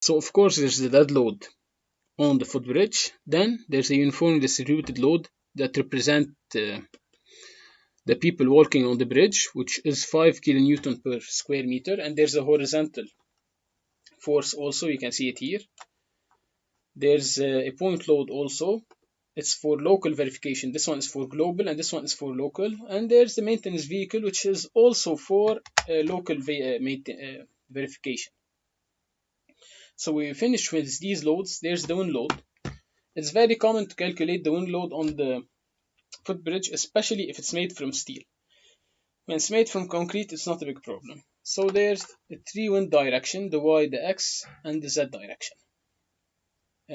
So of course there's the dead load on the footbridge. Then there's a uniformly distributed load that represent the people walking on the bridge, which is 5 kilonewton per square meter. And there's a horizontal force also, you can see it here. There's a point load also. It's for local verification. This one is for global and this one is for local. And there's the maintenance vehicle, which is also for local verification. So we finish with these loads. There's the wind load. It's very common to calculate the wind load on the footbridge, especially if it's made from steel. When it's made from concrete, it's not a big problem. So there's the three wind direction, the Y, the X, and the Z direction.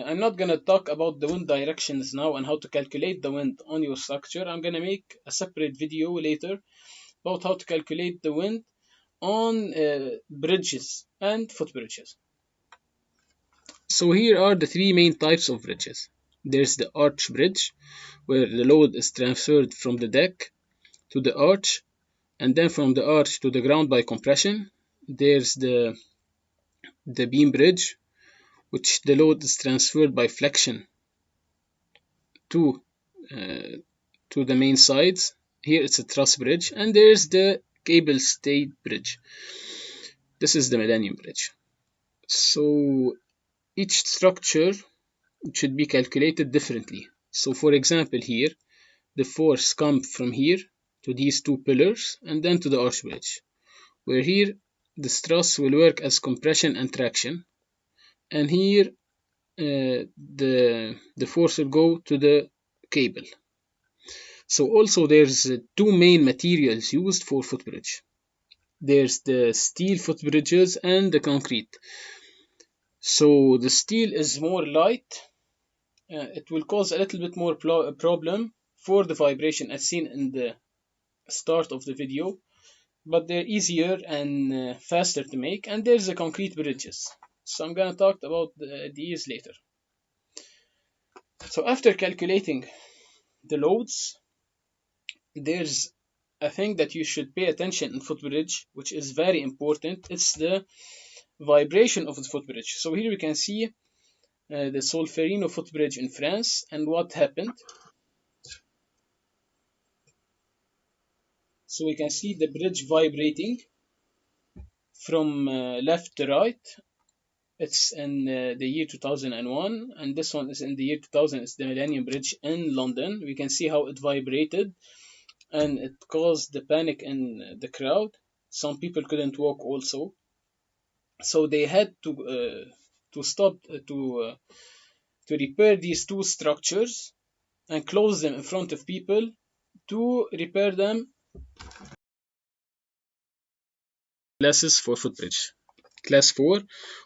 I'm not going to talk about the wind directions now and how to calculate the wind on your structure. I'm going to make a separate video later about how to calculate the wind on bridges and footbridges. So here are the three main types of bridges. There's the arch bridge, where the load is transferred from the deck to the arch, and then from the arch to the ground by compression. There's the beam bridge, which the load is transferred by flexion to the main sides. Here it's a truss bridge. And there's the cable stayed bridge. This is the Millennium Bridge. So each structure should be calculated differently. So for example here, the force comes from here to these two pillars and then to the arch bridge, where here the truss will work as compression and traction, and here the force will go to the cable. So also there's two main materials used for footbridge. There's the steel footbridges and the concrete. So the steel is more light. It will cause a little bit more problem for the vibration as seen in the start of the video, but they're easier and faster to make. And there's the concrete bridges. So I'm going to talk about these later. So after calculating the loads, there's a thing that you should pay attention in footbridge, which is very important. It's the vibration of the footbridge. So here we can see the Solferino footbridge in France and what happened. So we can see the bridge vibrating from left to right. It's in the year 2001, and this one is in the year 2000. It's the Millennium Bridge in London. We can see how it vibrated and it caused the panic in the crowd. Some people couldn't walk also, so they had to stop to repair these two structures and close them in front of people to repair them. Classes for footbridge. Class 4,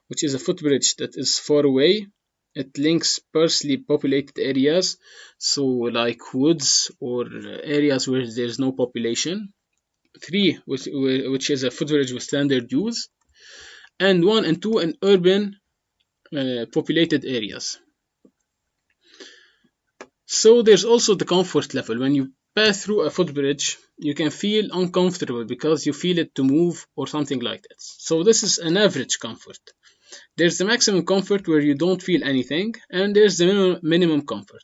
which is a footbridge that is far away. It links sparsely populated areas, so like woods or areas where there's no population. 3, which is a footbridge with standard use. And 1 and 2 in urban populated areas. So there's also the comfort level. When you pass through a footbridge, you can feel uncomfortable because you feel it to move or something like that. So this is an average comfort. There's the maximum comfort where you don't feel anything, and there's the minimum comfort.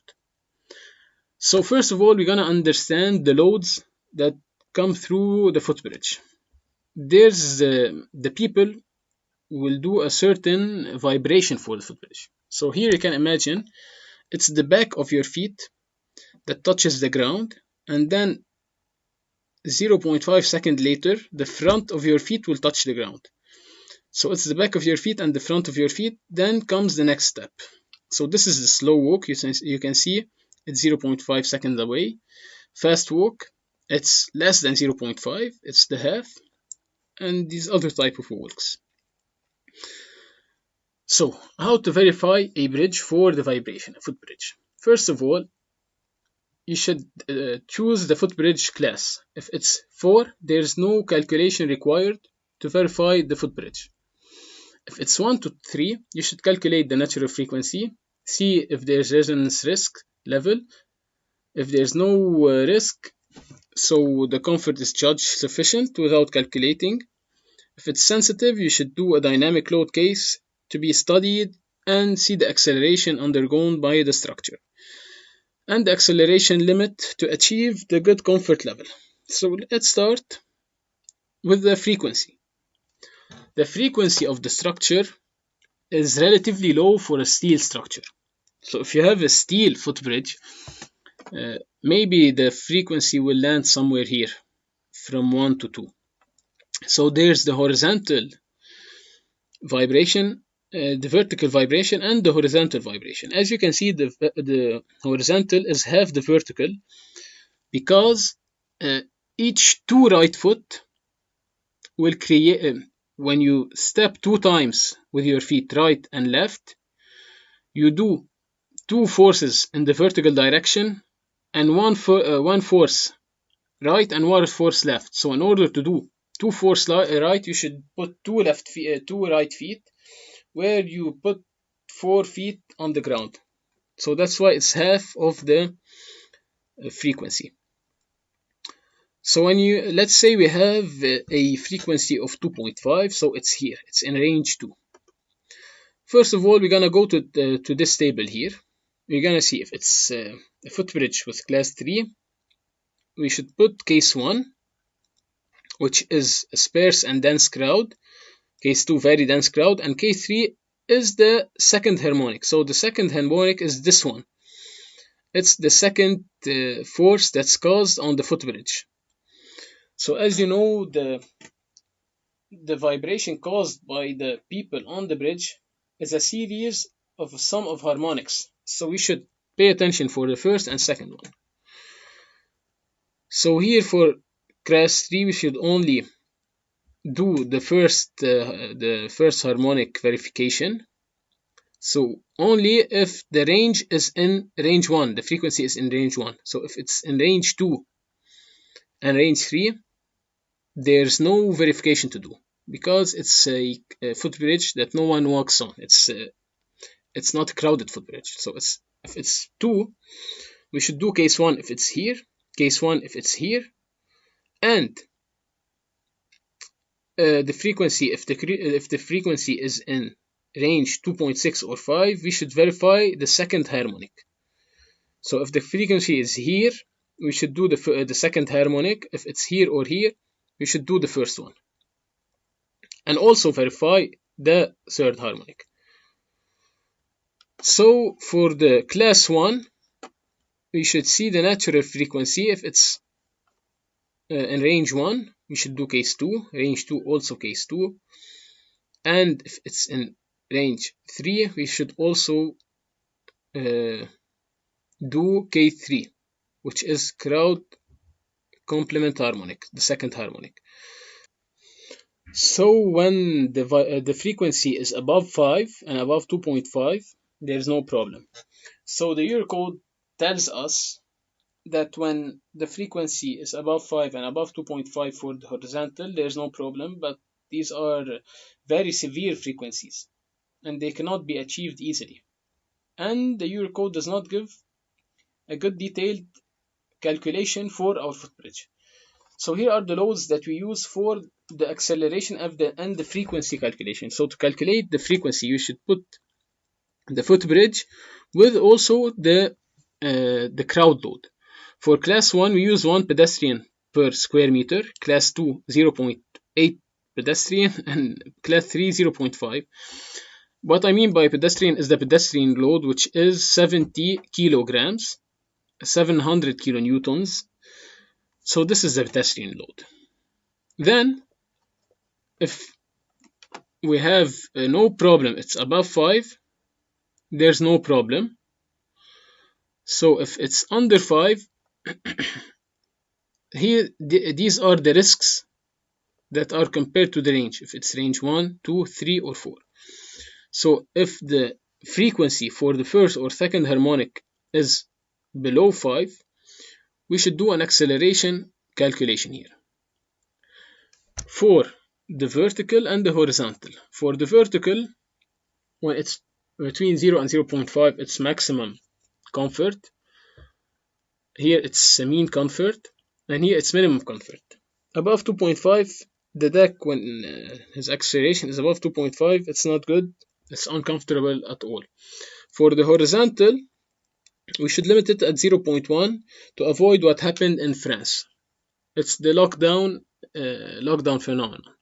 So first of all, we're gonna understand the loads that come through the footbridge. There's the people will do a certain vibration for the footbridge. So here you can imagine it's the back of your feet that touches the ground, and then 0.5 seconds later the front of your feet will touch the ground. So it's the back of your feet and the front of your feet, then comes the next step. So this is the slow walk. You can see it's 0.5 seconds away. Fast walk, it's less than 0.5, it's the half, and these other type of walks. So how to verify a bridge for the vibration, a footbridge? First of all, you should choose the footbridge class. If it's 4, there's no calculation required to verify the footbridge. If it's 1 to 3, you should calculate the natural frequency, see if there's resonance risk level. If there's no risk, so the comfort is judged sufficient without calculating. If it's sensitive, you should do a dynamic load case to be studied and see the acceleration undergone by the structure and the acceleration limit to achieve the good comfort level. So let's start with the frequency. The frequency of the structure is relatively low for a steel structure. So if you have a steel footbridge, maybe the frequency will land somewhere here from 1 to 2. So there's the horizontal vibration, the vertical vibration, and the horizontal vibration. As you can see, the horizontal is half the vertical because each two right foot will create, when you step 2 times with your feet right and left, you do 2 forces in the vertical direction and one force right and one force left. So in order to do 2 force right, you should put 2 right feet, where you put 4 feet on the ground. So that's why it's half of the frequency. So when let's say we have a frequency of 2.5, so it's here, it's in range 2. First of all, we're gonna go to this table here. We're gonna see if it's a footbridge with class 3. We should put case 1, which is a sparse and dense crowd, case 2 very dense crowd, and case 3 is the second harmonic. So the second harmonic is this one. It's the second force that's caused on the footbridge. So as you know, the vibration caused by the people on the bridge is a series of a sum of harmonics. So we should pay attention for the first and second one. So here for class 3, we should only do the first harmonic verification. So only if the range is in range 1, the frequency is in range 1. So if it's in range 2 and range 3, there's no verification to do, because it's a footbridge that no one walks on. It's not a crowded footbridge. So if it's 2, we should do case 1 if it's here, case 1 if it's here, and the frequency, if the frequency is in range 2.6 or 5, we should verify the second harmonic. So if the frequency is here, we should do the second harmonic. If it's here or here, we should do the first one, and also verify the third harmonic. So for the class 1, we should see the natural frequency. If it's in range 1, we should do case 2, range 2 also case 2, and if it's in range 3, we should also do case 3, which is crowd complement harmonic, the second harmonic. So when the frequency is above 5 and above 2.5, there's no problem. So the Eurocode tells us that when the frequency is above 5 and above 2.5 for the horizontal, there's no problem, but these are very severe frequencies and they cannot be achieved easily. And the Eurocode does not give a good detailed calculation for our footbridge. So here are the loads that we use for the acceleration and the frequency calculation. So to calculate the frequency, you should put the footbridge with also the crowd load. For class 1, we use 1 pedestrian per square meter, class 2 0.8 pedestrian, and class 3 0.5. What I mean by pedestrian is the pedestrian load, which is 70 kilograms, 700 kilonewtons. So this is the pedestrian load. Then if we have no problem, it's above 5, there's no problem. So if it's under 5, here these are the risks that are compared to the range, if it's range 1, 2, 3 or 4. So if the frequency for the first or second harmonic is below 5, we should do an acceleration calculation here for the vertical and the horizontal. For the vertical, when it's between 0 and 0.5, it's maximum comfort. Here it's mean comfort, and here it's minimum comfort. Above 2.5, the deck, when his acceleration is above 2.5, it's not good. It's uncomfortable at all. For the horizontal, we should limit it at 0.1 to avoid what happened in France. It's the lockdown phenomenon.